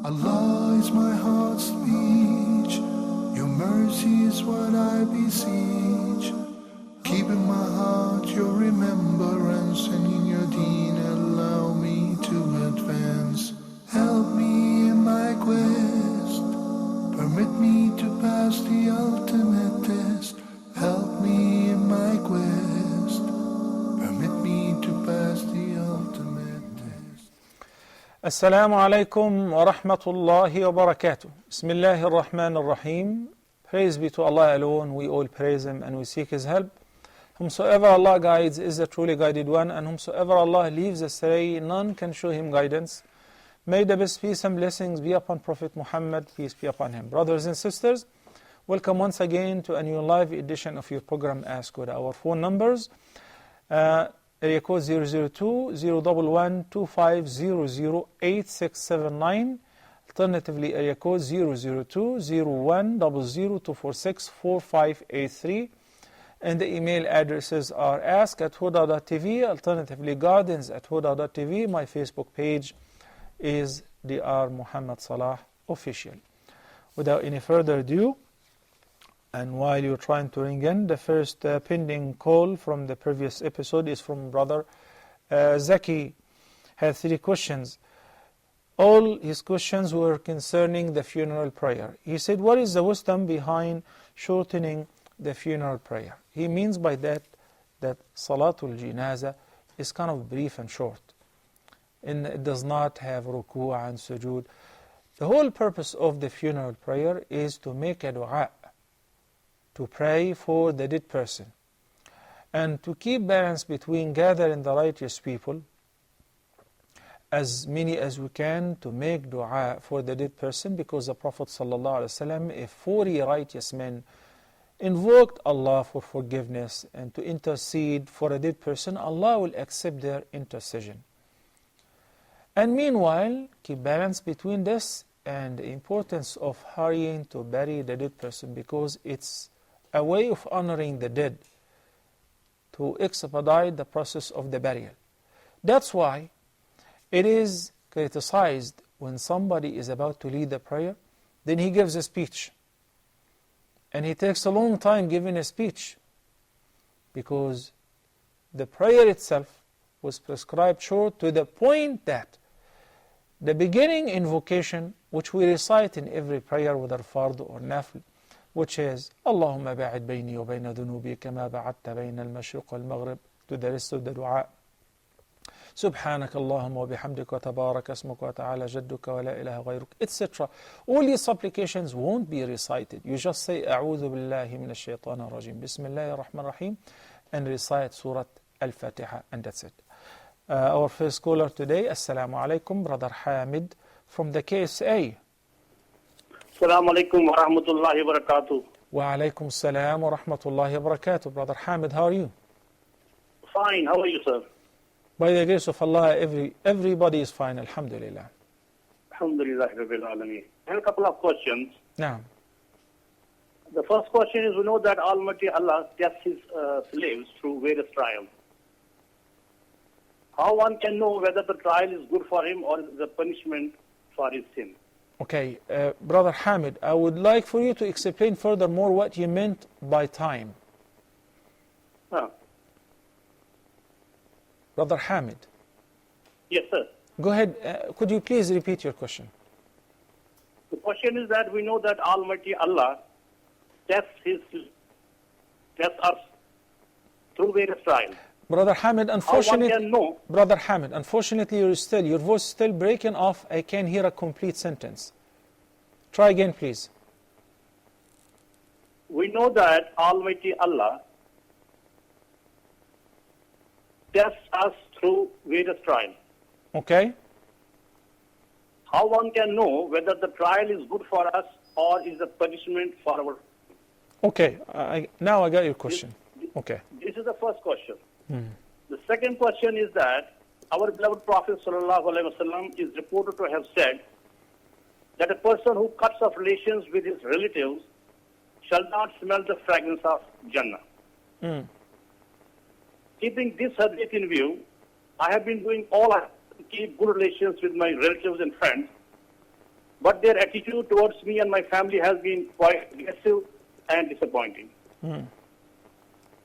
Allah is my heart's speech. Your mercy is what I beseech. Keep in my heart your remembrance, and in your deen allow me to advance. Help me in my quest. Permit me to pass the ultimate test. Help me in my quest. Permit me to pass the ultimate test. Assalamu alaikum wa rahmatullahi wa barakatuh. Bismillahir Rahmanir Rahim. Praise be to Allah alone. We all praise Him and we seek His help. Whomsoever Allah guides is the truly guided one, and whomsoever Allah leaves astray, none can show him guidance. May the best peace and blessings be upon Prophet Muhammad, peace be upon him. Brothers and sisters, welcome once again to a new live edition of your program Ask Huda. Our phone numbers, area code 002-011-2500-8679. Alternatively, area code 002-0100-246-4583. And the email addresses are ask@huda.tv, alternatively gardens@huda.tv. My Facebook page is Dr. Muhammad Salah Official. Without any further ado, and while you're trying to ring in, the first pending call from the previous episode is from Brother Zaki. Had 3 questions. All his questions were concerning the funeral prayer. He said, what is the wisdom behind shortening the funeral prayer? He means by that Salatul Jinaza is kind of brief and short, and it does not have ruku' and sujood. The whole purpose of the funeral prayer is to make a dua, to pray for the dead person, and to keep balance between gathering the righteous people, as many as we can, to make dua for the dead person, because the Prophet ﷺ, if 40 righteous men invoked Allah for forgiveness and to intercede for a dead person, Allah will accept their intercession. And meanwhile, keep balance between this and the importance of hurrying to bury the dead person, because it's a way of honoring the dead, to expedite the process of the burial. That's why it is criticized when somebody is about to lead the prayer, then he gives a speech. And he takes a long time giving a speech, because the prayer itself was prescribed short, to the point that the beginning invocation, which we recite in every prayer, whether fard or nafl, which is Allahumma ba'id bayni wa bayna dhunubi kama ba'adta bayna al-mashriq wal-maghrib, to the rest of the dua. Subhanak Allahumma wa bihamdika wa tabarak asmuka wa ta'ala jadduka wa la ilaha ghayruk, etc. All these supplications won't be recited. You just say A'udhu billahi minash shaitanir rajim, Bismillahir Rahmanir Rahim, and recite Surah Al-Fatiha, and that's it. Our first caller today, Assalamu alaikum, Brother Hamid from the KSA. Assalamu alaikum wa rahmatullahi wa barakatuh. Wa alaikum assalam wa rahmatullahi wa barakatuh. Brother Hamid, how are you? Fine, how are you, sir? By the grace of Allah, everybody is fine, alhamdulillah. Alhamdulillah, Rabbil Alameen. I have a couple of questions. Now, the first question is, we know that Almighty Allah tests His slaves through various trials. How one can know whether the trial is good for him or is a punishment for his sin? okay, Brother Hamid, I would like for you to explain furthermore what you meant by time. Brother Hamid. Yes, sir. Go ahead. Could you please repeat your question? The question is that we know that Almighty Allah tests us through various trials. Brother Hamid, unfortunately, How one can know? Brother Hamid, unfortunately, your voice is still breaking off. I can't hear a complete sentence. Try again, please. We know that Almighty Allah tests us through various trials. Okay. How one can know whether the trial is good for us or is a punishment for our... Okay, now I got your question. Okay. This is the first question. The second question is that our beloved Prophet ﷺ is reported to have said that a person who cuts off relations with his relatives shall not smell the fragrance of Jannah. Keeping this hadith in view, I have been doing all I can to keep good relations with my relatives and friends, but their attitude towards me and my family has been quite aggressive and disappointing.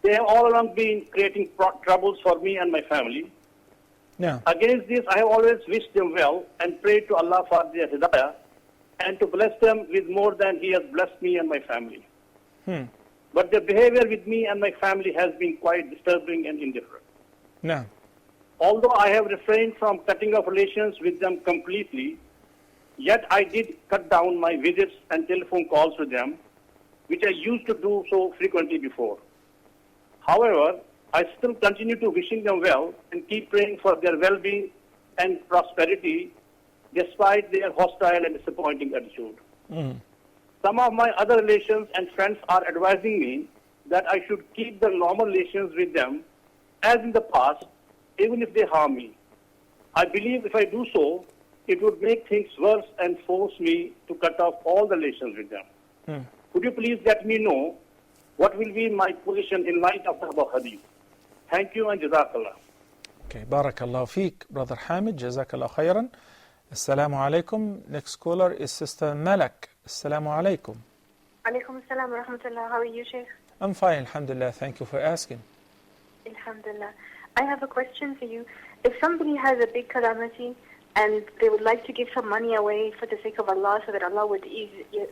They have all along been creating troubles for me and my family. Yeah. Against this, I have always wished them well and prayed to Allah for their hidayah and to bless them with more than He has blessed me and my family. But their behavior with me and my family has been quite disturbing and indifferent. No. Although I have refrained from cutting off relations with them completely, yet I did cut down my visits and telephone calls to them, which I used to do so frequently before. However, I still continue to wishing them well and keep praying for their well-being and prosperity despite their hostile and disappointing attitude. Some of my other relations and friends are advising me that I should keep the normal relations with them as in the past, even if they harm me. I believe if I do so, it would make things worse and force me to cut off all the relations with them. Could you please let me know what will be my position in light of the above hadith? Thank you and Jazakallah. Okay, Barakallahu feek, Brother Hamid, Jazakallah khairan. Assalamu alaikum. Next caller is Sister Malak. Assalamu alaikum. Alaikum assalam wa rahmatullah. How are you, Sheikh? I'm fine, alhamdulillah. Thank you for asking. Alhamdulillah. I have a question for you. If somebody has a big calamity and they would like to give some money away for the sake of Allah so that Allah would ease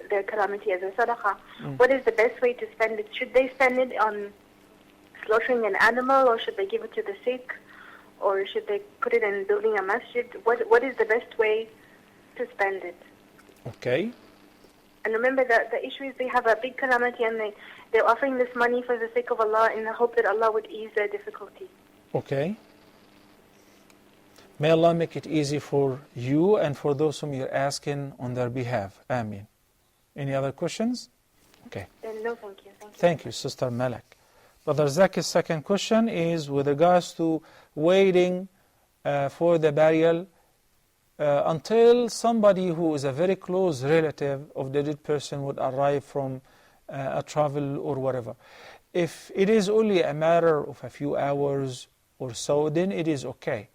their calamity as a sadaqah, what is the best way to spend it? Should they spend it on slaughtering an animal, or should they give it to the sick, or should they put it in building a masjid? What is the best way to spend it? Okay. And remember that the issue is they have a big calamity and they're offering this money for the sake of Allah in the hope that Allah would ease their difficulty. Okay. May Allah make it easy for you and for those whom you're asking on their behalf. Ameen. Any other questions? Okay. No, thank you. Thank you, Sister Malak. Brother Zaki's second question is with regards to waiting for the burial until somebody who is a very close relative of the dead person would arrive from a travel or whatever. If it is only a matter of a few hours or so, then it is okay.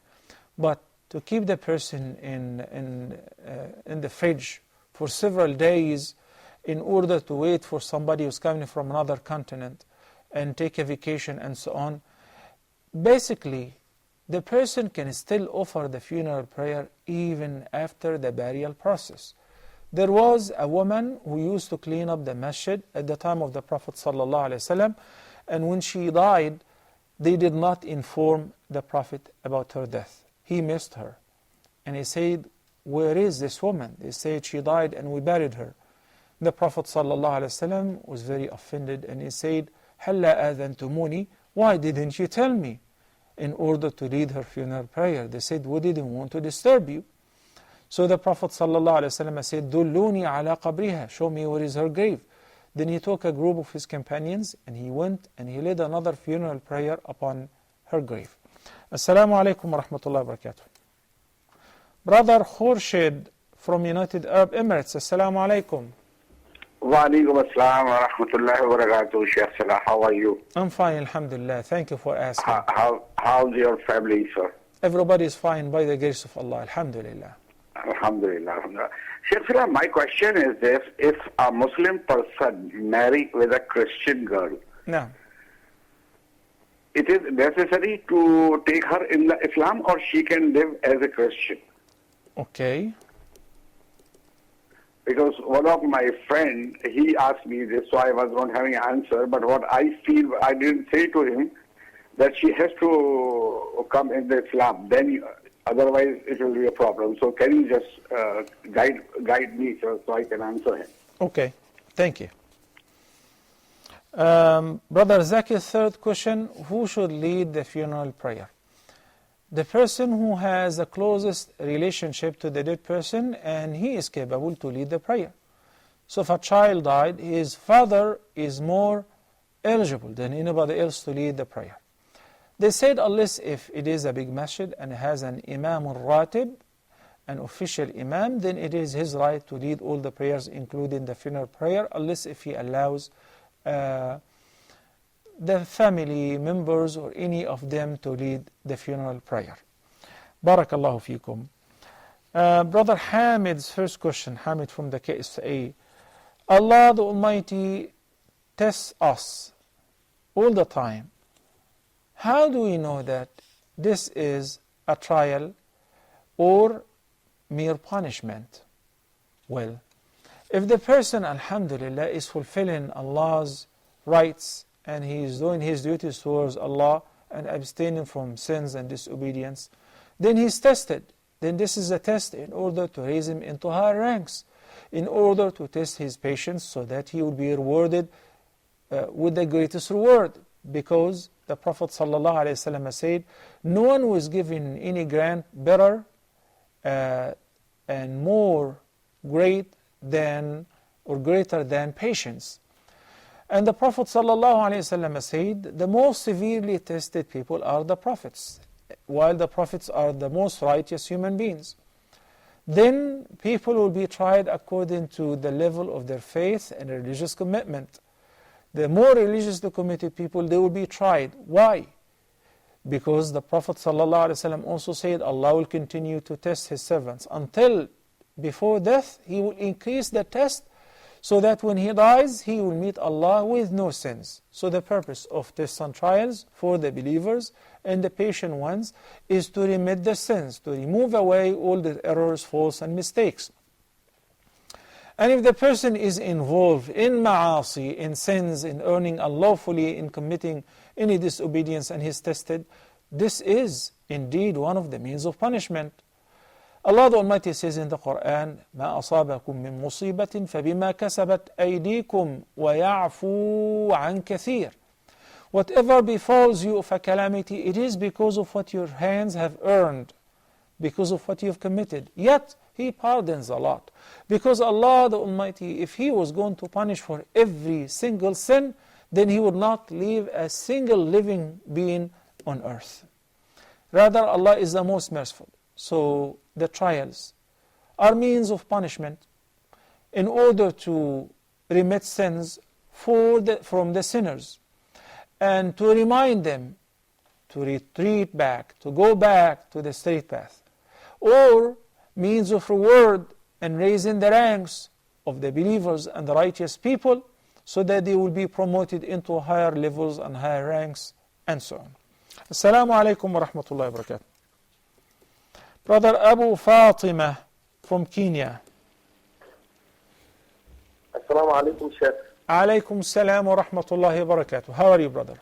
But to keep the person in the fridge for several days in order to wait for somebody who's coming from another continent and take a vacation and so on, basically the person can still offer the funeral prayer even after the burial process. There was a woman who used to clean up the masjid at the time of the Prophet ﷺ, and when she died, they did not inform the Prophet about her death. He missed her. And he said, where is this woman? They said she died and we buried her. The Prophet ﷺ was very offended and he said, هَلَّا آذَنْتُمُونِي, why didn't you tell me? In order to read her funeral prayer. They said, we didn't want to disturb you. So the Prophet ﷺ said, دُلُّونِي عَلَى قَبْرِهَا, show me where is her grave. Then he took a group of his companions and he went and he led another funeral prayer upon her grave. Assalamu alaikum wa rahmatullahi wa barakatuh. Brother Khurshid from United Arab Emirates. Assalamu alaikum. Wa alaikum assalam wa rahmatullahi wa barakatuh, Sheikh Salah. How are you? I'm fine, alhamdulillah. Thank you for asking. How's your family, sir? Everybody is fine by the grace of Allah, alhamdulillah. Alhamdulillah. Alhamdulillah. Sheikh Salah, my question is this: if a Muslim person marry with a Christian girl, No. it is necessary to take her in the Islam, or she can live as a Christian? Okay. Because one of my friend, he asked me this, so I was not having an answer. But what I feel, I didn't say to him that she has to come in the Islam. Then, otherwise, it will be a problem. So, can you just guide me so I can answer him? Okay. Thank you. Brother Zaki's third question, who should lead the funeral prayer? The person who has the closest relationship to the dead person and he is capable to lead the prayer. So if a child died, his father is more eligible than anybody else to lead the prayer. They said unless if it is a big masjid and has an imam al-ratib, an official imam, then it is his right to lead all the prayers including the funeral prayer, unless if he allows the family members or any of them to lead the funeral prayer. Barakallahu feekum. Brother Hamid's first question, Hamid from the KSA. Allah the Almighty tests us all the time. How do we know that this is a trial or mere punishment? Well, if the person, alhamdulillah, is fulfilling Allah's rights and he is doing his duties towards Allah and abstaining from sins and disobedience, then he is tested. Then this is a test in order to raise him into higher ranks, in order to test his patience so that he will be rewarded with the greatest reward. Because the Prophet ﷺ said, no one was given any grant better and more great than or greater than patience. And the Prophet ﷺ said, the most severely tested people are the prophets, while the prophets are the most righteous human beings. Then people will be tried according to the level of their faith and religious commitment. The more religiously committed people, they will be tried. Why? Because the Prophet ﷺ also said, Allah will continue to test His servants until before death, He will increase the test so that when he dies, he will meet Allah with no sins. So the purpose of tests and trials for the believers and the patient ones is to remit the sins, to remove away all the errors, faults and mistakes. And if the person is involved in ma'asi, in sins, in earning unlawfully, in committing any disobedience and he is tested, this is indeed one of the means of punishment. Allah the Almighty says in the Quran, مَا أَصَابَكُم مِّن مُّصِيبَةٍ فَبِمَا كَسَبَتْ أَيْدِيكُمْ وَيَعْفُو عَنْ كَثِيرٍ. Whatever befalls you of a calamity, it is because of what your hands have earned, because of what you have committed. Yet, He pardons a lot. Because Allah the Almighty, if He was going to punish for every single sin, then He would not leave a single living being on earth. Rather, Allah is the most merciful. So, the trials are means of punishment in order to remit sins from the sinners and to remind them to retreat back, to go back to the straight path, or means of reward and raising the ranks of the believers and the righteous people so that they will be promoted into higher levels and higher ranks and so on. Assalamu alaikum wa rahmatullahi wa barakatuh. Brother Abu Fatima from Kenya. Assalamu alaikum, Sheikh. Alaykum salam wa rahmatullahi wa barakatuh. How are you, brother?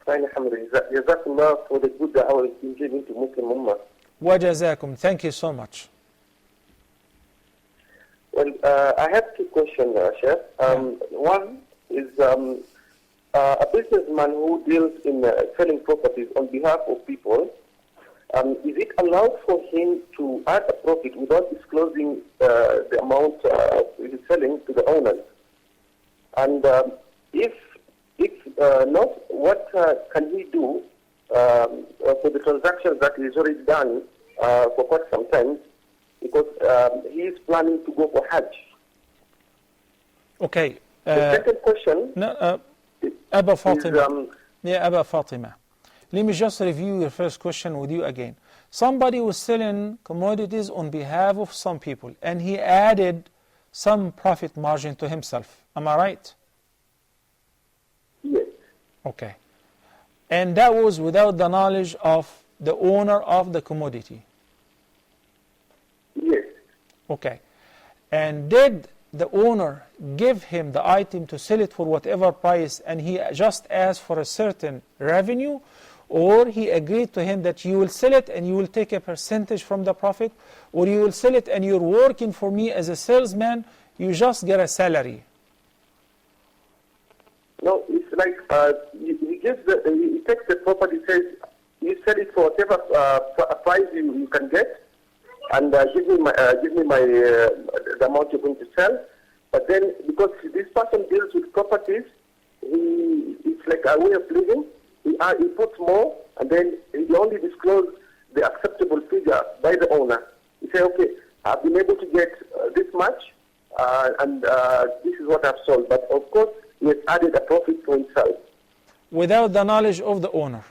Fine, alhamdulillah. Jazakallah for the good da'wah you've been giving to Muslim Ummah. Wa jazakum. Thank you so much. Well, I have two questions, Sheikh. One is a businessman who deals in selling properties on behalf of people. Is it allowed for him to add a profit without disclosing the amount he's selling to the owners? And if not, what can he do for the transactions that he's already done for quite some time? Because he is planning to go for Hajj. Okay. The second question Abu Fatima. is... Abu Fatima. Let me just review your first question with you again. Somebody was selling commodities on behalf of some people and he added some profit margin to himself. Am I right? Yes. Okay. And that was without the knowledge of the owner of the commodity. Yes. Okay. And did the owner give him the item to sell it for whatever price and he just asked for a certain revenue? Or he agreed to him that you will sell it and you will take a percentage from the profit, or you will sell it and you're working for me as a salesman, you just get a salary? No, it's like he takes the property, says you sell it for whatever price you can get, and give me the amount you're going to sell. But then, because this person deals with properties, it's like a way of living. He puts more, and then he only discloses the acceptable figure by the owner. He says, okay, I've been able to get this much, and this is what I've sold. But of course, he has added a profit for himself. Without the knowledge of the owner?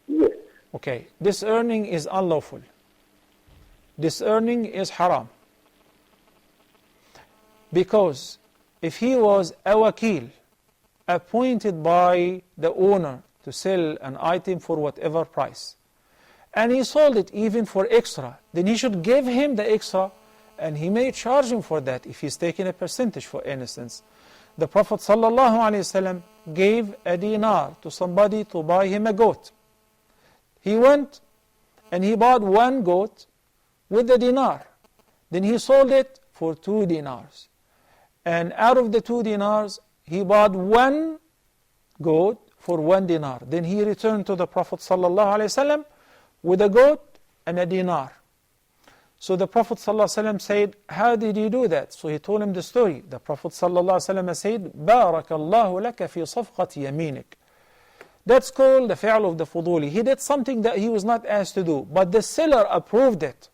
Yes. Okay, this earning is unlawful. This earning is haram. Because if he was a wakil, appointed by the owner to sell an item for whatever price, and he sold it even for extra, then he should give him the extra, and he may charge him for that if he's taking a percentage, for instance. The Prophet ﷺ gave a dinar to somebody to buy him a goat. He went and he bought one goat with the dinar. Then he sold it for 2 dinars. And out of the 2 dinars, he bought one goat for 1 dinar. Then he returned to the Prophet ﷺ with a goat and a dinar. So the Prophet ﷺ said, how did you do that? So he told him the story. The Prophet ﷺ said, بارك الله لك في صفقة يمينك. That's called the fi'l of the fuduli. He did something that he was not asked to do, but the seller approved it.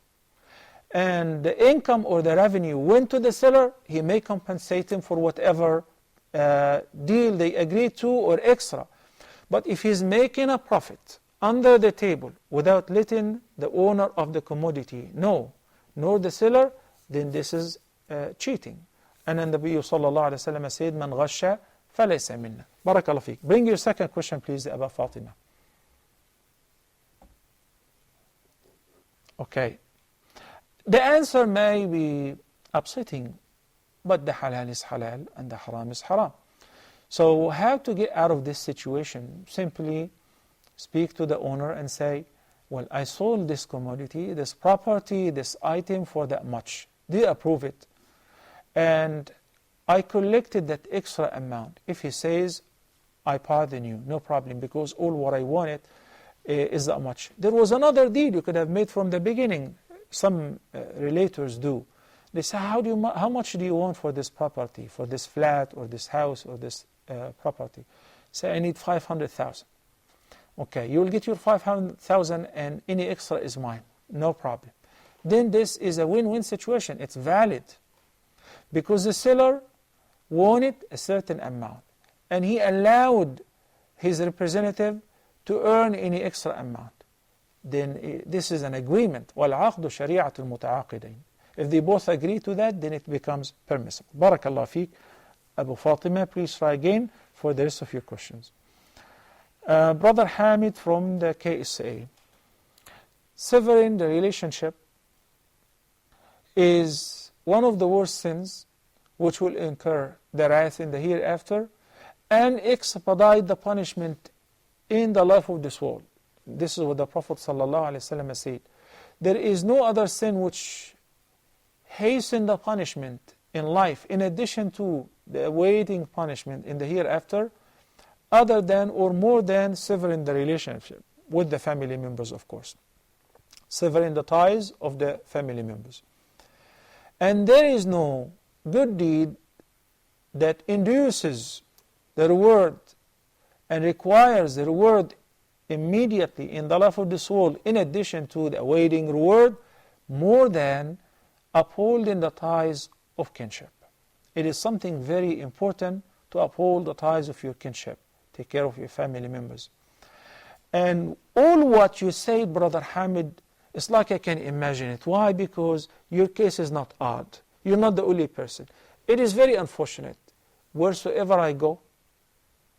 And the income or the revenue went to the seller, he may compensate him for whatever deal they agreed to or extra. But if he's making a profit under the table without letting the owner of the commodity know, nor the seller, then this is cheating. And then the Nabi sallallahu alayhi wa sallam said, Man ghasha falaysa minna. Barakallah feek. Bring your second question, please, Aba Fatima. Okay. The answer may be upsetting, but the halal is halal and the haram is haram. So how to get out of this situation? Simply speak to the owner and say, well, I sold this commodity, this property, this item for that much. Do you approve it? And I collected that extra amount. If he says, I pardon you, no problem, because all what I wanted is that much. There was another deal you could have made from the beginning. Some relators do. They say, how much do you want for this property, for this flat or this house or this property? Say, I need 500,000. Okay, you will get your 500,000 and any extra is mine. No problem. Then this is a win-win situation. It's valid. Because the seller wanted a certain amount. And he allowed his representative to earn any extra amount. Then this is an agreement. وَالْعَقْدُ شَرِيعَةُ الْمُتَعَاقِدَيْنِ. If they both agree to that, then it becomes permissible. Barakallah feek. Abu Fatima, please try again for the rest of your questions. Brother Hamid from the KSA. Severing the relationship is one of the worst sins which will incur the wrath in the hereafter and expedite the punishment in the life of this world. This is what the Prophet ﷺ said. There is no other sin which hasten the punishment in life in addition to the awaiting punishment in the hereafter other than or more than severing the relationship with the family members, of course. Severing the ties of the family members. And there is no good deed that induces the reward and requires the reward immediately in the life of this world in addition to the awaiting reward more than upholding the ties of kinship. It is something very important to uphold the ties of your kinship. Take care of your family members. And all what you say, Brother Hamid, it's like I can imagine it. Why? Because your case is not odd. You're not the only person. It is very unfortunate. Wheresoever I go,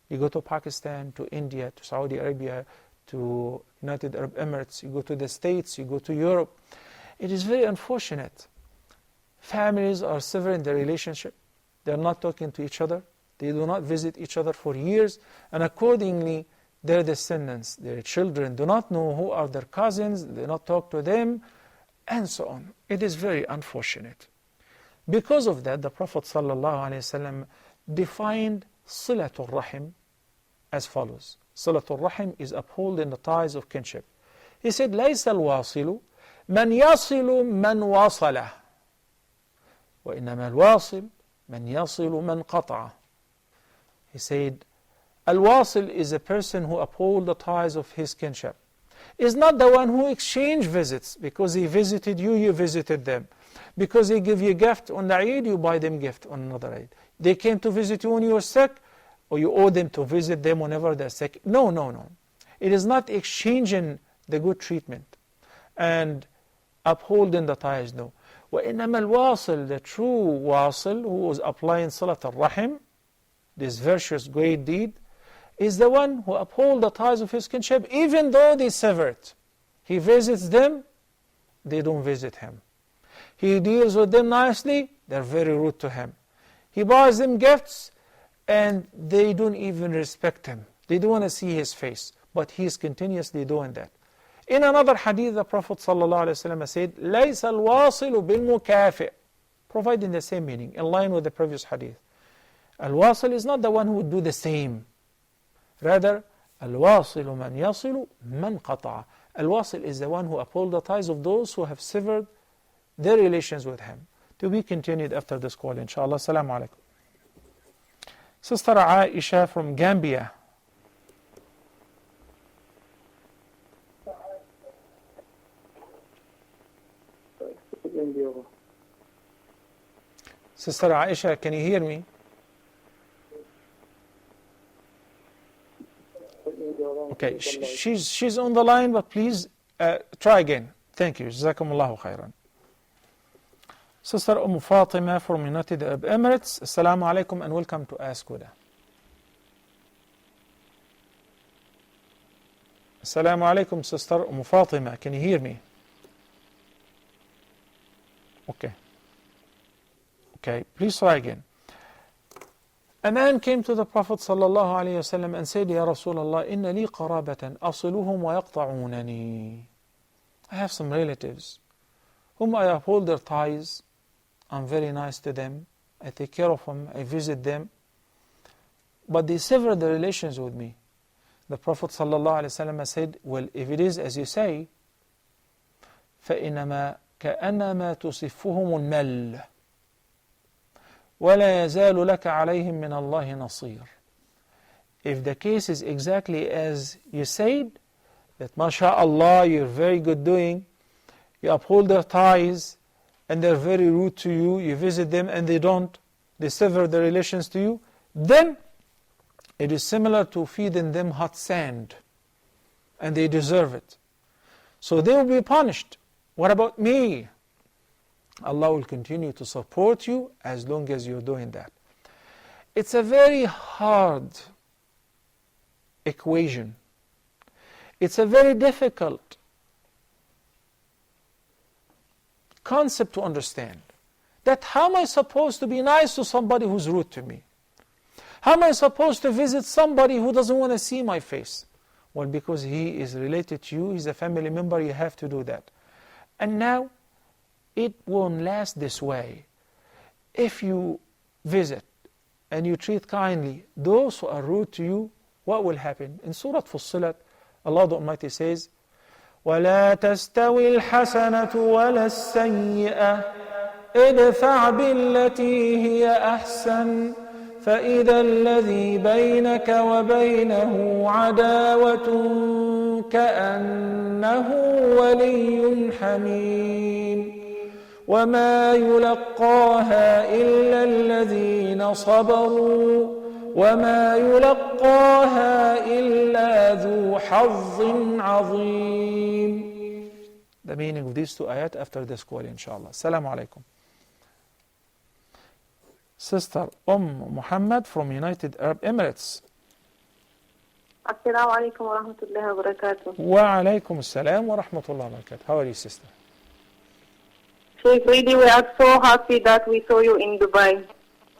you go to Pakistan, to India, to Saudi Arabia, to United Arab Emirates, you go to the States, you go to Europe. It is very unfortunate. Families are severing their relationship. They're not talking to each other. They do not visit each other for years. And accordingly, their descendants, their children, do not know who are their cousins. They do not talk to them, and so on. It is very unfortunate. Because of that, the Prophet ﷺ defined Silatul Rahim as follows. Silatul Rahim is upholding the ties of kinship. He said, لَيْسَ الْوَاصِلُ مَنْ يَصِلُ مَنْ وَاصَلَهُ وَإِنَّمَا الْوَاصِلُ مَنْ يَصِلُ مَنْ قَطَعَهُ. He said, Al-Wasil is a person who upholds the ties of his kinship. Is not the one who exchange visits, because he visited you, you visited them. Because they give you gift on the Eid, you buy them gift on another Eid. They came to visit you when you were sick, or you owe them to visit them whenever they're sick. No, no, no. It is not exchanging the good treatment and upholding the ties, no. وإنما الواصل, the true واصل, who was applying صلة الرحم, this virtuous great deed, is the one who upholds the ties of his kinship, even though they severed. He visits them, they don't visit him. He deals with them nicely, they're very rude to him. He buys them gifts, and they don't even respect him. They don't want to see his face, but he's continuously doing that. In another hadith, the Prophet ﷺ said, لَيْسَ الْوَاصِلُ بِالْمُكَافِئ, providing the same meaning, in line with the previous hadith. Al-wasil is not the one who would do the same. Rather, al-wasil man yasilu man qata'a. Al-wasil is the one who upholds the ties of those who have severed their relations with him. To be continued after this call, inshallah. Assalamu alaikum. Sister Aisha from Gambia. Sister Aisha, can you hear me? Okay, she's on the line, but please try again. Thank you. Jazakumullahu khairan. Sister Fatima from United Arab Emirates. Assalamu alaikum and welcome to Ask Huda. Assalamu alaikum, Sister Fatima. Can you hear me? Okay, please try again. A man came to the Prophet ﷺ and said, Ya Rasulullah, inna li qarabatan asiluhum wa yaqta'unani. I have some relatives whom I uphold their ties. I'm very nice to them. I take care of them. I visit them. But they sever the relations with me. The Prophet ﷺ said, well, if it is as you say, فَإِنَّمَا كَأَنَّمَا تُصِفُّهُمُ الْمَلِّ وَلَا يَزَالُ لَكَ عَلَيْهِمْ مِنَ اللَّهِ نَصِيرٌ. If the case is exactly as you said, that mashallah, you're very good doing, you uphold their ties, and they're very rude to you, you visit them and they don't, they sever their relations to you, then it is similar to feeding them hot sand, and they deserve it. So they will be punished. What about me? Allah will continue to support you as long as you're doing that. It's a very hard equation. It's a very difficult concept to understand. That how am I supposed to be nice to somebody who's rude to me? How am I supposed to visit somebody who doesn't want to see my face? Well, because he is related to you, he's a family member, you have to do that. And now, it won't last this way. If you visit and you treat kindly those who are rude to you, what will happen? In Surah Fussilat, Allah the Almighty says, وَلَا تَسْتَوِي الْحَسَنَةُ وَلَا السَّيِّئَةُ ادْفَعْ بِالَّتِي هِيَ أَحْسَنُ فَإِذَا الَّذِي بَيْنَكَ وَبَيْنَهُ عَدَاوَةٌ كَأَنَّهُ وَلِيٌّ حَمِيمٌ وَمَا يُلَقَّاهَا إِلَّا الَّذِينَ صَبَرُوا وَمَا يُلَقَّاهَا إِلَّا ذُو حَظٍّ عَظِيمٍ. The meaning of these two ayat after this call, inshallah. Assalamu alaikum. Sister Muhammad from United Arab Emirates. Assalamu alaikum wa rahmatullahi wa barakatuh. Wa alaikum assalam wa rahmatullahi wa barakatuh. How are you, sister? Sheikh, really, we are so happy that we saw you in Dubai.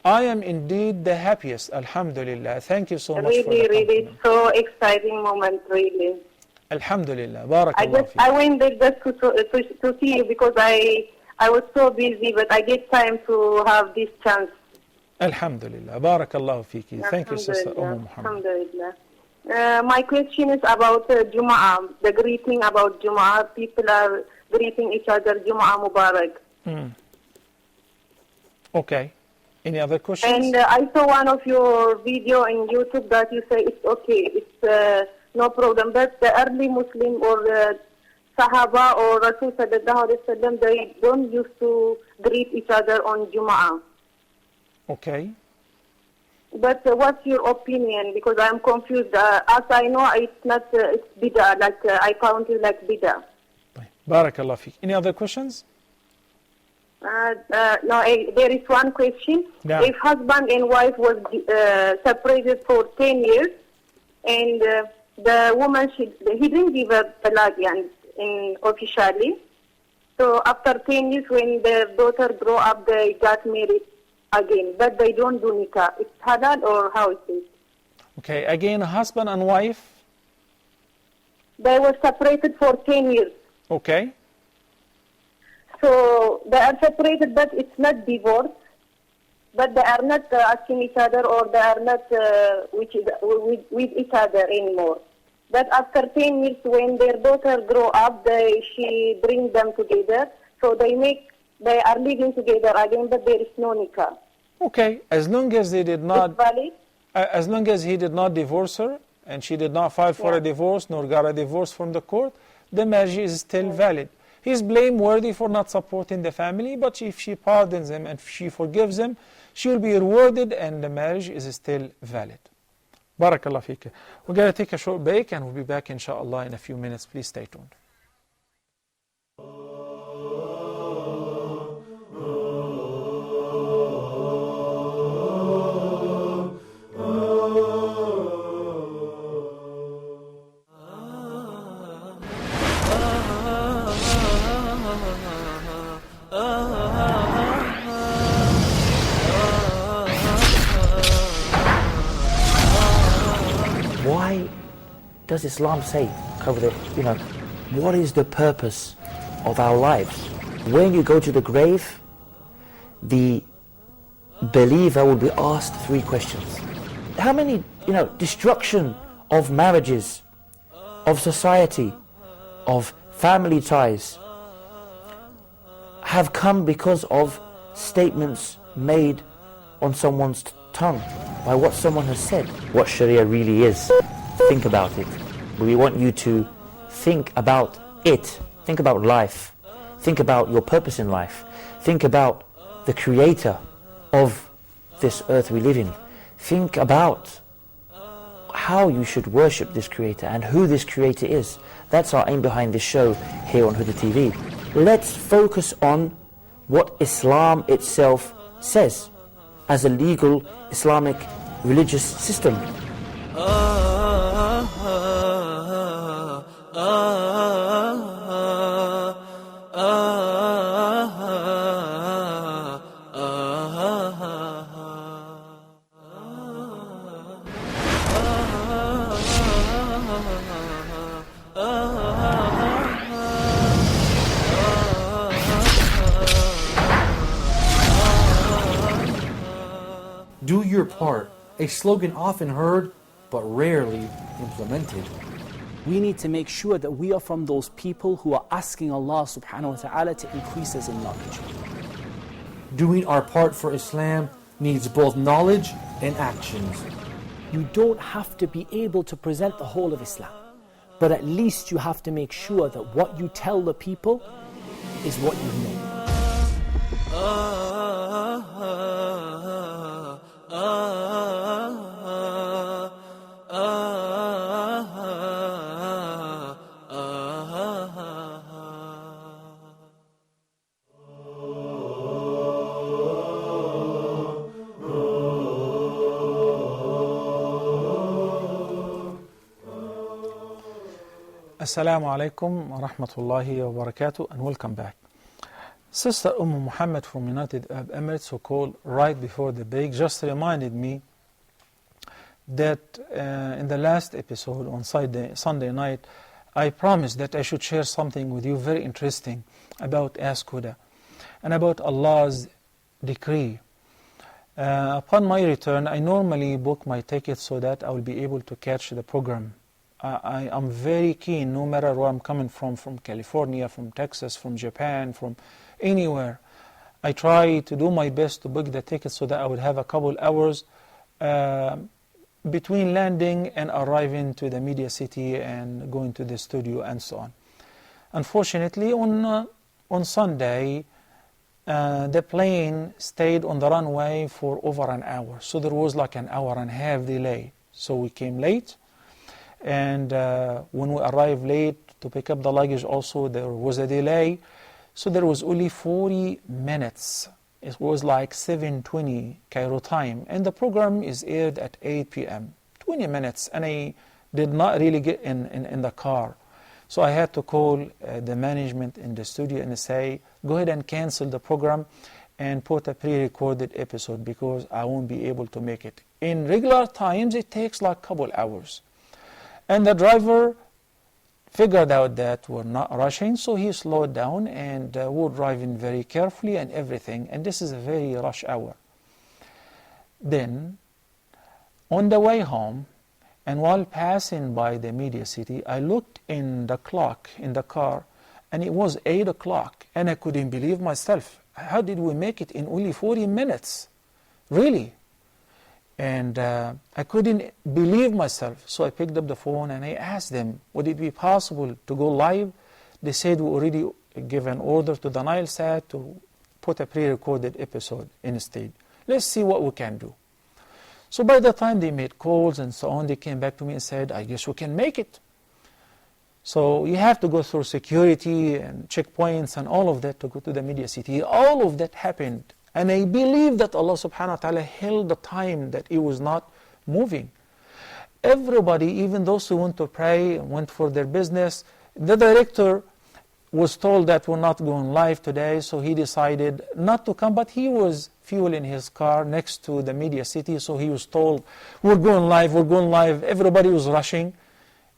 I am indeed the happiest, alhamdulillah. Thank you so much really, for the really, compliment. so exciting moment, really. Alhamdulillah, barakallah I went there just to see you because I was so busy, but I get time to have this chance. Alhamdulillah, barakallah fiki. Thank you, sister Muhammad. Alhamdulillah. My question is about Jum'ah, the greeting about Jum'ah. People are greeting each other, Jum'ah Mubarak. Okay. Any other questions? And I saw one of your video in YouTube that you say it's okay, it's no problem. But the early Muslim or the Sahaba or Rasul sallallahu alaihi wasallam, they don't used to greet each other on Jum'ah. Okay. But what's your opinion? Because I'm confused. As I know, it's not, it's bid'ah, like I count it like bid'ah. Barakallah fiqh. Any other questions? No, there is one question. Yeah. If husband and wife was separated for 10 years, and the woman, he didn't give a talaq officially. So after 10 years, when the daughter grow up, they got married again, but they don't do nikah. It's halal or how is it? Okay, again, husband and wife. They were separated for 10 years. Okay. So they are separated, but it's not divorce. But they are not asking each other, or they are not with each other anymore. But after 10 years, when their daughter grow up, she brings them together. So they are living together again, but there is no nikah. Okay, as long as they did not, It's valid? as long as he did not divorce her, and she did not file for a divorce, nor got a divorce from the court, the marriage is still valid. He's blameworthy for not supporting the family, but if she pardons him and she forgives him, she will be rewarded, and the marriage is still valid. Barakallah fiqh. We're going to take a short break, and we'll be back inshallah in a few minutes. Please stay tuned. Why does Islam say, what is the purpose of our lives? When you go to the grave, the believer will be asked 3 questions. How many, destruction of marriages, of society, of family ties have come because of statements made on someone's tongue, by what someone has said. What Sharia really is, think about it. We want you to think about it. Think about life. Think about your purpose in life. Think about the creator of this earth we live in. Think about how you should worship this creator and who this creator is. That's our aim behind this show here on Huda TV. Let's focus on what Islam itself says as a legal Islamic religious system. Do your part, a slogan often heard but rarely implemented. We need to make sure that we are from those people who are asking Allah subhanahu wa ta'ala to increase us in knowledge. Doing our part for Islam needs both knowledge and actions. You don't have to be able to present the whole of Islam, but at least you have to make sure that what you tell the people is what you know. Assalamu alaikum wa rahmatullahi wa barakatuh, and welcome back. Sister Muhammad from United Arab Emirates, who called right before the break, just reminded me that in the last episode on Sunday night, I promised that I should share something with you very interesting about Ask Huda and about Allah's decree. Upon my return, I normally book my tickets so that I will be able to catch the program. I am very keen, no matter where I'm coming from California, from Texas, from Japan, from anywhere. I try to do my best to book the tickets so that I would have a couple hours between landing and arriving to the media city and going to the studio and so on. Unfortunately, on Sunday, the plane stayed on the runway for over an hour. So there was like an hour and a half delay. So we came late. And when we arrived late to pick up the luggage also, there was a delay. So there was only 40 minutes. It was like 7:20 Cairo time. And the program is aired at 8 p.m. 20 minutes. And I did not really get in the car. So I had to call the management in the studio and say, go ahead and cancel the program and put a pre-recorded episode because I won't be able to make it. In regular times, it takes like a couple hours. And the driver figured out that we're not rushing, so he slowed down and we're driving very carefully and everything. And this is a very rush hour. Then, on the way home, and while passing by the media city, I looked in the clock in the car, and it was 8 o'clock, and I couldn't believe myself. How did we make it in only 40 minutes? Really? And I couldn't believe myself. So I picked up the phone and I asked them, would it be possible to go live? They said we already gave an order to the Nilesat to put a pre-recorded episode instead. Let's see what we can do. So by the time they made calls and so on, they came back to me and said, I guess we can make it. So you have to go through security and checkpoints and all of that to go to the media city. All of that happened. And I believe that Allah subhanahu wa ta'ala held the time that it was not moving. Everybody, even those who went to pray and went for their business, the director was told that we're not going live today, so he decided not to come, but he was fueling his car next to the media city, so he was told, we're going live. Everybody was rushing,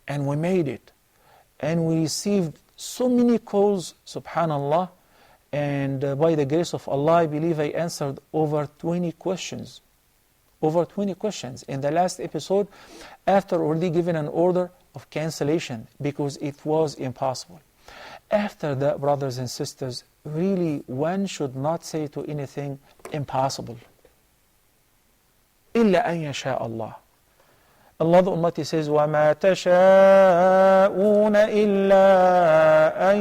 and we made it. And we received so many calls, subhanallah, and by the grace of Allah, I believe I answered over 20 questions. Over 20 questions in the last episode, after already giving an order of cancellation, because it was impossible. After that, brothers and sisters, really one should not say to anything impossible. إِلَّا أَن يَشَاءَ اللَّهُ. Allah the Almighty says, وَمَا تَشَاءُونَ إِلَّا أَن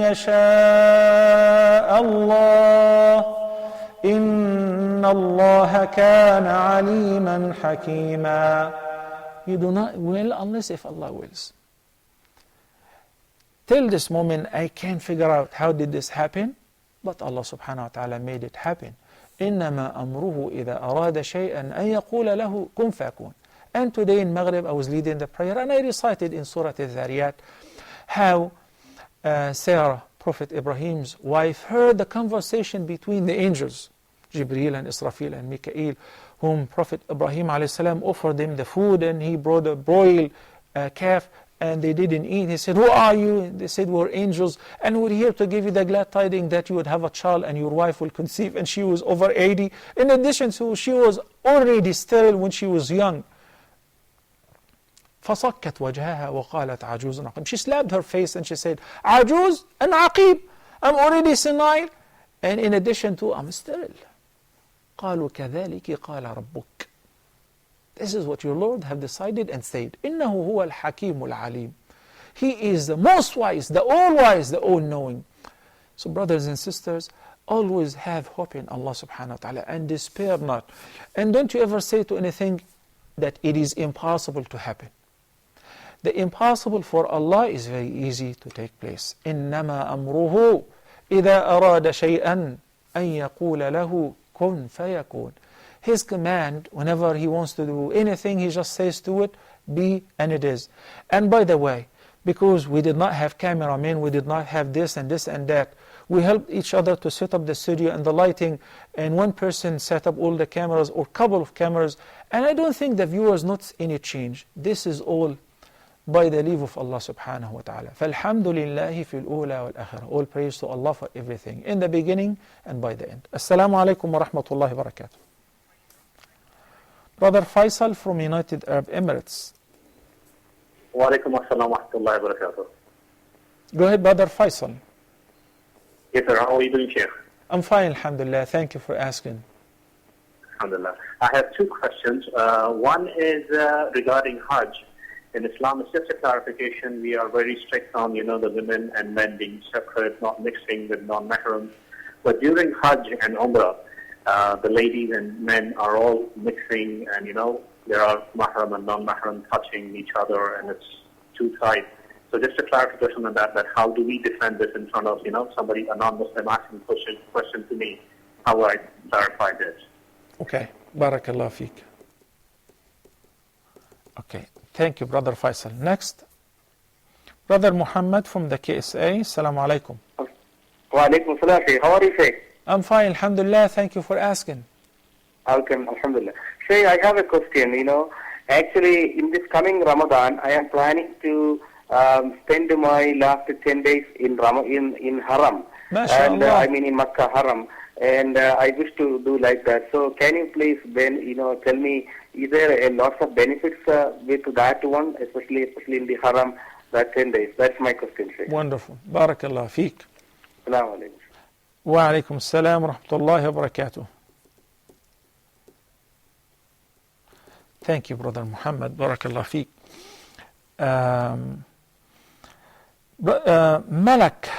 يَشَاءَ اللَّهُ إِنَّ اللَّهَ كَانَ عَلِيمًا حَكِيمًا. You do not will unless if Allah wills. Till this moment, I can't figure out how did this happen, but Allah subhanahu wa ta'ala made it happen. إِنَّمَا أَمْرُهُ إِذَا أَرَادَ شَيْئًا أَن يَقُولَ لَهُ كُن فَيَكُونُ. And today in Maghrib, I was leading the prayer, and I recited in Surah Al-Dhariyat how Sarah, Prophet Ibrahim's wife, heard the conversation between the angels, Jibreel and Israfil and Mikael, whom Prophet Ibrahim a.s. offered them the food, and he brought a broiled calf, and they didn't eat. He said, who are you? And they said, we're angels, and we're here to give you the glad tidings that you would have a child and your wife will conceive. And she was over 80. In addition to, she was already sterile when she was young. فَصَكَّتْ وَجْهَهَا وَقَالَتْ عَجُوزٌ عَقِيمٌ. She slapped her face and she said, عَجُوز and عَقِيم. I'm already senile. And in addition to, I'm sterile. قَالُوا كَذَلِكِ قَالَ رَبُّكَ. This is what your Lord have decided and said. إِنَّهُ هُوَ الْحَكِيمُ الْعَلِيمُ. He is the most wise, the all-wise, the all-knowing. So brothers and sisters, always have hope in Allah subhanahu wa ta'ala and despair not. And don't you ever say to anything that it is impossible to happen. The impossible for Allah is very easy to take place. إِنَّمَا أَمْرُهُ إِذَا أَرَادَ شَيْئًا أَن يَقُولَ لَهُ كُن فَيَكُونُ. His command, whenever He wants to do anything, He just says to it, be, and it is. And by the way, because we did not have cameramen, we did not have this and that, we helped each other to set up the studio and the lighting, and one person set up all the cameras, or couple of cameras, and I don't think the viewers notice any change. This is all by the leave of Allah subhanahu wa ta'ala. فَالْحَمْدُ لِلَّهِ فِي الْأُولَى وَالْآخِرَةِ. All praise to Allah for everything, in the beginning and by the end. Assalamu alaikum wa rahmatullahi wa barakatuh. Brother Faisal from United Arab Emirates. Wa alaikum assalam wa rahmatullahi wa barakatuh. Go ahead, Brother Faisal. Yes, sir. How are you doing, Sheikh? I'm fine, alhamdulillah. Thank you for asking. Alhamdulillah. I have two questions. One is regarding Hajj. In Islam, it's just a clarification. We are very strict on, the women and men being separate, not mixing with non-mahrams. But during Hajj and Umrah, the ladies and men are all mixing, and there are mahram and non-mahram touching each other, and it's too tight. So just a clarification on that how do we defend this in front of, somebody, a non-Muslim asking a question to me? How will I clarify this? Okay. Barakallah feek. Okay. Thank you, Brother Faisal. Next, Brother Muhammad from the KSA. Assalamu alaikum. Wa alaikum salam, Shaykh. How are you, Shaykh? I'm fine, alhamdulillah. Thank you for asking. Welcome, alhamdulillah. Shaykh, I have a question. Actually, in this coming Ramadan, I am planning to spend my last 10 days in Haram. And I mean in Makkah Haram. And I wish to do like that. So can you please, Ben, tell me, is there a lot of benefits with that one, especially in the Haram, that 10 days? That's my question, Shaykh. Wonderful. Barakallah feek. Assalamu alaikum. Wa alaikum assalam wa rahmatullahi wa barakatuh. Thank you, Brother Muhammad. Barakallah feek. Malak,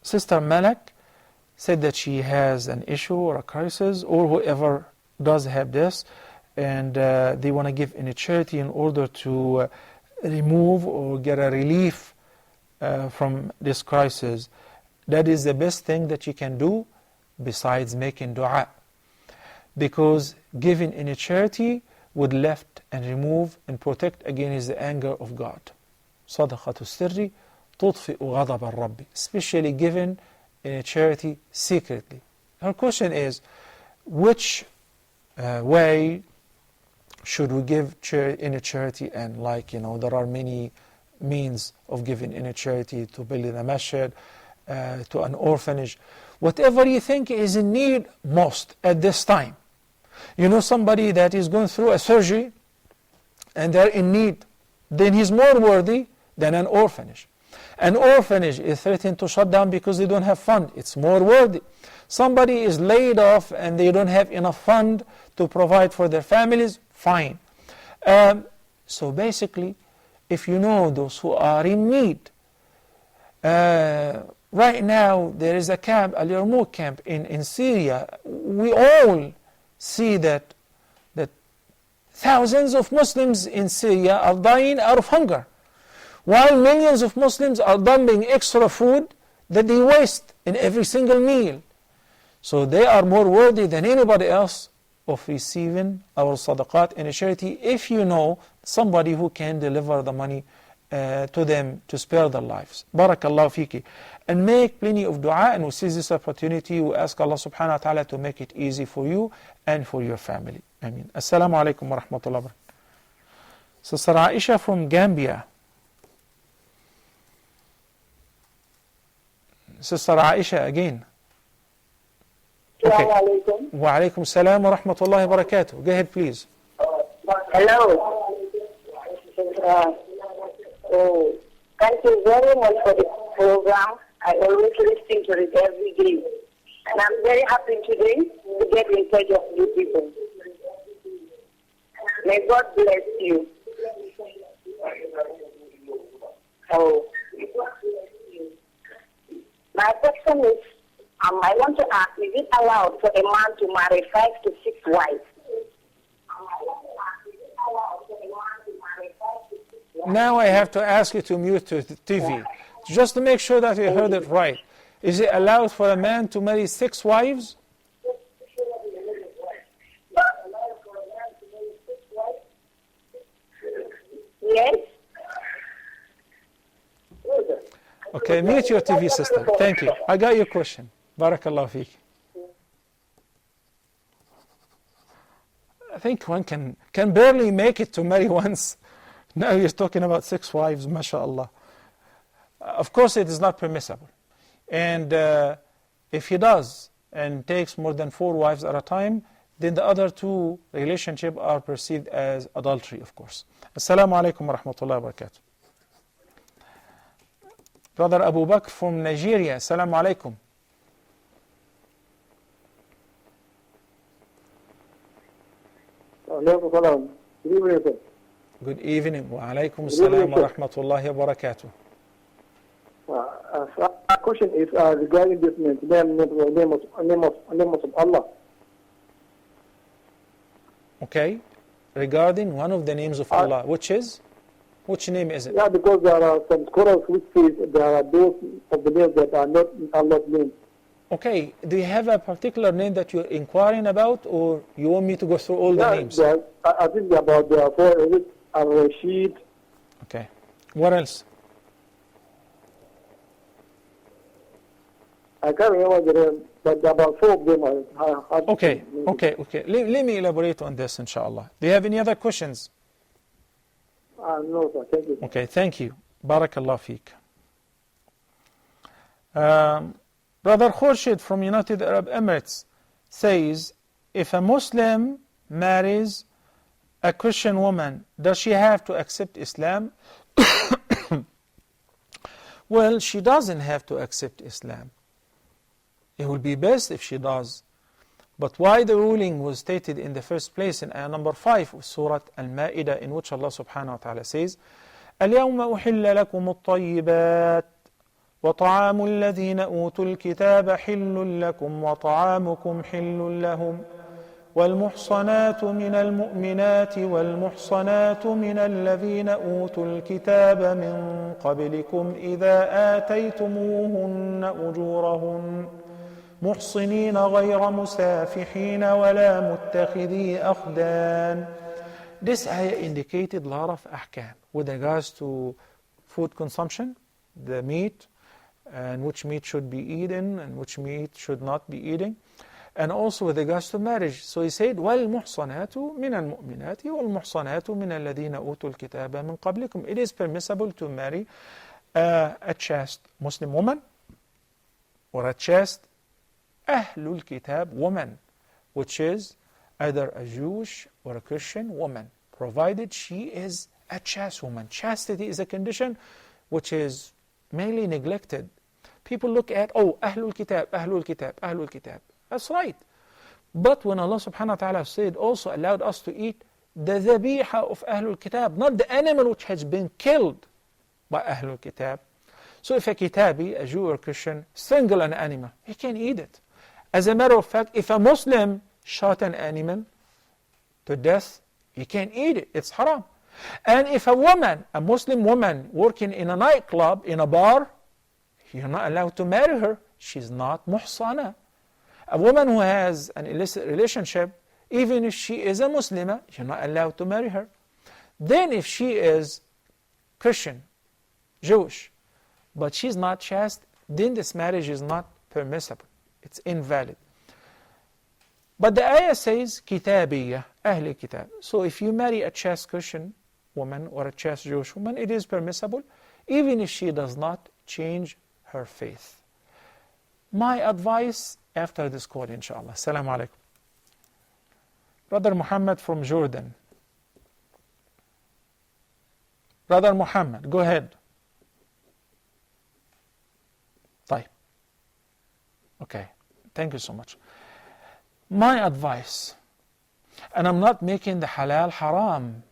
Sister Malak, said that she has an issue or a crisis, or whoever does have this, and they want to give in a charity in order to remove or get a relief from this crisis. That is the best thing that you can do besides making dua, because giving in a charity would lift and remove and protect against the anger of God. صدقة السر تطفئ غضب الرب, especially given in a charity secretly. Her question is, which way should we give in a charity? And there are many means of giving in a charity, to build a masjid, to an orphanage, whatever you think is in need most at this time. Somebody that is going through a surgery and they're in need, then he's more worthy than an orphanage. An orphanage is threatened to shut down because they don't have fund. It's more worthy. Somebody is laid off and they don't have enough fund to provide for their families, fine. So basically, if you know those who are in need, right now there is a camp, Al Yarmouk camp in Syria. We all see that thousands of Muslims in Syria are dying out of hunger, while millions of Muslims are dumping extra food that they waste in every single meal. So they are more worthy than anybody else of receiving our sadaqat in a charity, if you know somebody who can deliver the money to them to spare their lives. Barakallahu fiki. And make plenty of dua, and we seize this opportunity. We ask Allah subhanahu wa ta'ala to make it easy for you and for your family. Ameen. Assalamu alaikum wa rahmatullahi wa barakatuh. Sister Aisha from Gambia. Sister Aisha again. Okay. Wa alaikum salam wa rahmatullahi wa barakatuh. Go ahead, please. Hello. Thank you very much for the program. I always listen to it every day. And I'm very happy today to get in touch with you people. May God bless you. My question is, I want to ask, is it allowed for a man to marry 5 to 6 wives? Now I have to ask you to mute the TV, just to make sure that you heard it right. Is it allowed for a man to marry 6 wives? Yes. Okay, mute your TV, sister. Thank you. I got your question. Barakallahu feek. I think one can barely make it to marry once. Now you're talking about 6 wives, mashallah. Of course, it is not permissible. And if he does and takes more than 4 wives at a time, then the other 2 relationships are perceived as adultery, of course. Assalamu alaikum wa rahmatullahi wa barakatuh. Brother Abu Bakr from Nigeria, assalamu alaikum. Good evening. Wa alaikum assalam wa rahmatullahi wa barakatuh. question is regarding this name of Allah. Okay, regarding one of the names of Allah, which name is it? Yeah, because there are some scholars which say there are those of the names that are not Allah's name. Okay, do you have a particular name that you're inquiring about, or you want me to go through all the names? I think about the four, is it Al-Rashid? Okay, what else? I can't remember the name, but about four of them are Okay. Let me elaborate on this, inshallah. Do you have any other questions? No, sir. Thank you. Okay, thank you. Barakallah feek. Brother Khurshid from United Arab Emirates says, if a Muslim marries a Christian woman, does she have to accept Islam? Well, she doesn't have to accept Islam. It would be best if she does. But why the ruling was stated in the first place in ayah number 5 of Surah Al-Ma'idah, in which Allah subhanahu wa ta'ala says, اليوم أحل لكم الطيبات وطعام الذين أوتوا الكتاب حل لكم وطعامكم حل لهم والمحصنات من المؤمنات والمحصنات من الذين أوتوا الكتاب من قبلكم إذا آتيتموهن أجورهن محصنين غير مسافحين ولا متخذي أخدان. This ayah indicated a lot of ahkam with regards to food consumption, the meat, and which meat should be eaten and which meat should not be eaten, and also with regards to marriage. So he said, وَالْمُحْصَنَاتُ مِنَ الْمُؤْمِنَاتِ وَالْمُحْصَنَاتُ مِنَ الَّذِينَ أُوتُوا الْكِتَابَ مِنْ قَبْلِكُمْ. It is permissible to marry a chaste Muslim woman or a chaste Ahlul Kitab woman, which is either a Jewish or a Christian woman, provided she is a chaste woman. Chastity is a condition which is mainly neglected. People look at, Ahlul Kitab, Ahlul Kitab, Ahlul Kitab. That's right. But when Allah subhanahu wa ta'ala said, also allowed us to eat the dhabiha of Ahlul Kitab, not the animal which has been killed by Ahlul Kitab. So if a Kitabi, a Jew or Christian, strangle an animal, he can eat it. As a matter of fact, if a Muslim shot an animal to death, he can eat it. It's haram. And if a woman, a Muslim woman working in a nightclub, in a bar, you're not allowed to marry her. She's not muhsana. A woman who has an illicit relationship, even if she is a Muslimah, you're not allowed to marry her. Then if she is Christian, Jewish, but she's not chaste, then this marriage is not permissible. It's invalid. But the ayah says, Kitabiyah, Ahli Kitab. So if you marry a chaste Christian woman or a chaste Jewish woman, it is permissible, even if she does not change her faith. My advice after this call, inshallah. Assalamu alaikum. Brother Muhammad from Jordan. Brother Muhammad, go ahead. طيب. Okay, thank you so much. My advice, and I'm not making the halal haram.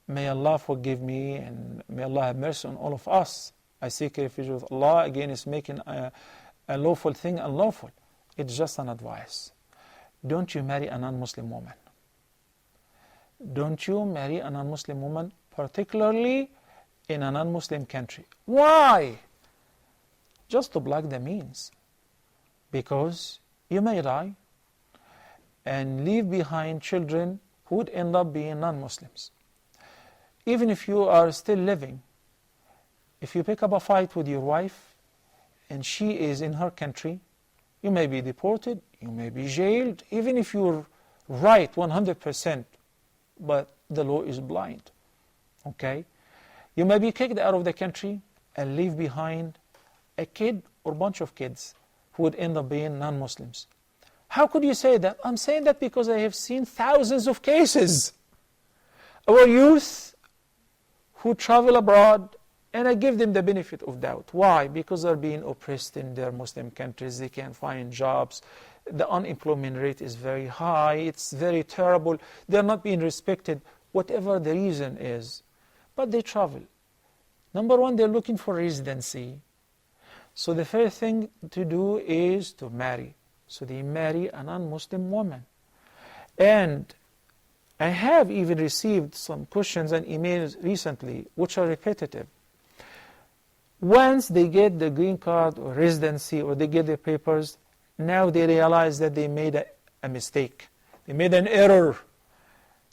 May Allah forgive me and may Allah have mercy on all of us. I seek refuge with Allah against making a lawful thing unlawful. It's just an advice. Don't you marry a non-Muslim woman. Don't you marry a non-Muslim woman, particularly in a non-Muslim country. Why? Just to block the means. Because you may die and leave behind children who would end up being non-Muslims. Even if you are still living, if you pick up a fight with your wife and she is in her country, you may be deported, you may be jailed, even if you're right 100%, but the law is blind. Okay? You may be kicked out of the country and leave behind a kid or bunch of kids who would end up being non-Muslims. How could you say that? I'm saying that because I have seen thousands of cases. Our youth who travel abroad, and I give them the benefit of doubt. Why? Because they're being oppressed in their Muslim countries. They can't find jobs. The unemployment rate is very high. It's very terrible. They're not being respected, whatever the reason is. But they travel. Number one, they're looking for residency. So the first thing to do is to marry. So they marry a non-Muslim woman. And I have even received some questions and emails recently which are repetitive. Once they get the green card or residency or they get their papers, now they realize that they made a mistake. They made an error.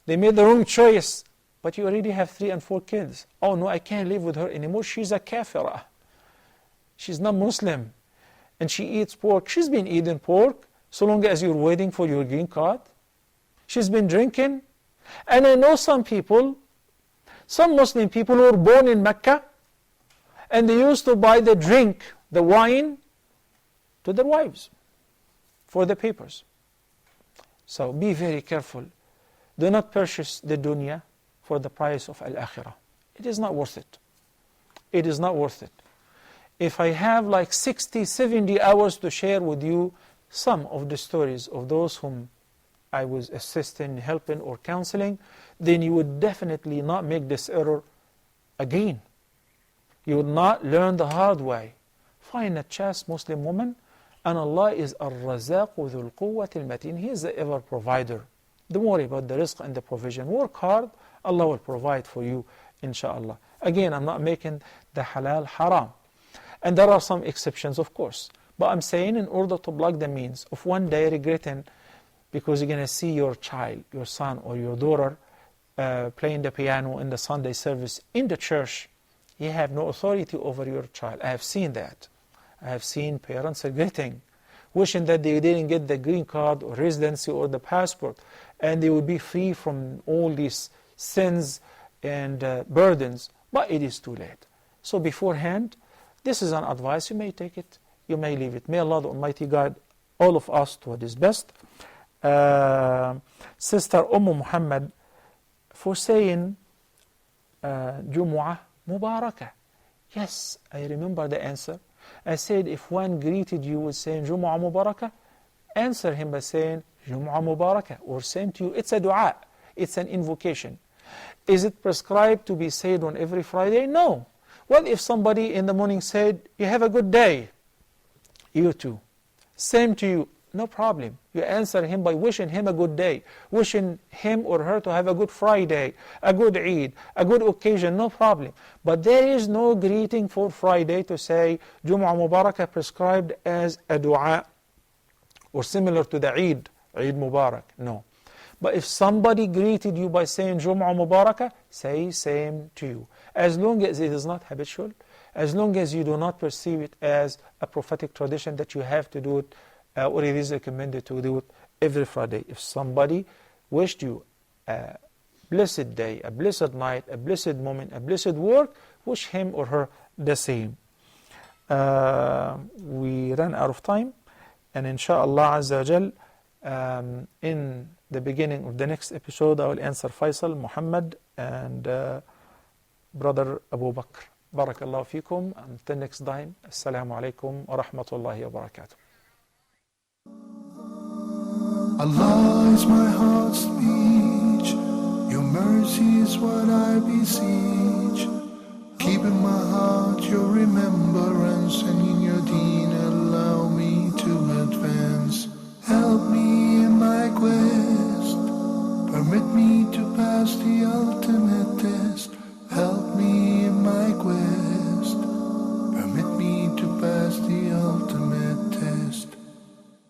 They made the wrong choice. But you already have 3 and 4 kids. Oh no, I can't live with her anymore. She's a kafira. She's not Muslim. And she eats pork. She's been eating pork so long as you're waiting for your green card. She's been drinking. And I know some people, some Muslim people who were born in Mecca, and they used to buy the drink, the wine, to their wives for the papers. So be very careful. Do not purchase the dunya for the price of al-akhirah. It is not worth it. It is not worth it. If I have like 60, 70 hours to share with you some of the stories of those whom I was assisting, helping, or counseling, then you would definitely not make this error again. You would not learn the hard way. Find a chaste Muslim woman, and Allah is Ar-Razaq Dhul Quwwat Al-Mateen. He is the ever provider. Don't worry about the rizq and the provision. Work hard, Allah will provide for you, inshallah. Again, I'm not making the halal haram. And there are some exceptions, of course. But I'm saying in order to block the means of one day regretting because you're going to see your child, your son or your daughter playing the piano in the Sunday service in the church, you have no authority over your child. I have seen that. I have seen parents regretting, wishing that they didn't get the green card or residency or the passport, and they would be free from all these sins and burdens. But it is too late. So beforehand, this is an advice. You may take it, you may leave it. May Allah the Almighty guide all of us to what is best. Sister Muhammad, for saying Jumu'ah Mubarakah. Yes, I remember the answer. I said, if one greeted you with saying Jumu'ah Mubarakah, answer him by saying Jumu'ah Mubarakah, or same to you. It's a dua. It's an invocation. Is it prescribed to be said on every Friday? No. Well, if somebody in the morning said, you have a good day, you too. Same to you. No problem. You answer him by wishing him a good day, wishing him or her to have a good Friday, a good Eid, a good occasion, no problem. But there is no greeting for Friday to say Jumu'ah Mubarakah prescribed as a dua or similar to the Eid, Eid Mubarak. No. But if somebody greeted you by saying Jumu'ah Mubarakah, say same to you. As long as it is not habitual, as long as you do not perceive it as a prophetic tradition that you have to do it, or it is recommended to do it every Friday. If somebody wished you a blessed day, a blessed night, a blessed moment, a blessed work, wish him or her the same. We ran out of time, and inshallah Azza wa Jal, in the beginning of the next episode, I will answer Faisal, Muhammad, and brother Abu Bakr. Barakallahu fikum. Until next time, Assalamu alaikum wa rahmatullahi wa barakatuh. Allah is my heart's speech. Your mercy is what I beseech. Keep in my heart your remembrance, and in your deen allow me to advance. Help me in my quest. Permit me to pass the ultimate test.